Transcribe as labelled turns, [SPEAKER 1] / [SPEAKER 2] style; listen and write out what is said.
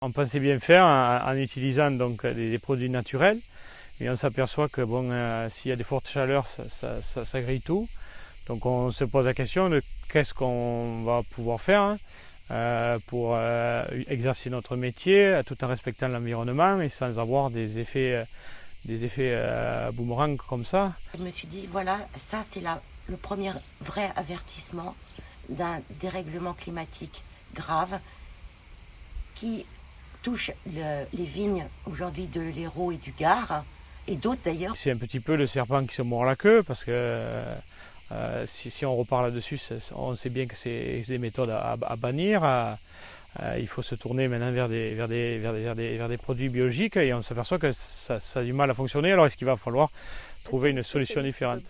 [SPEAKER 1] On pensait bien faire en utilisant donc des produits naturels, mais on s'aperçoit que bon, s'il y a des fortes chaleurs, ça grille tout. Donc on se pose la question de qu'est-ce qu'on va pouvoir faire pour exercer notre métier tout en respectant l'environnement et sans avoir des effets boomerang comme ça.
[SPEAKER 2] Je me suis dit, voilà, ça c'est le premier vrai avertissement d'un dérèglement climatique grave qui touche les vignes aujourd'hui de l'Hérault et du Gard, et d'autres d'ailleurs.
[SPEAKER 1] C'est un petit peu le serpent qui se mord la queue parce que si on repart là-dessus, on sait bien que c'est des méthodes à bannir. Il faut se tourner maintenant vers des produits biologiques et on s'aperçoit que ça a du mal à fonctionner. Alors est-ce qu'il va falloir trouver une solution différente?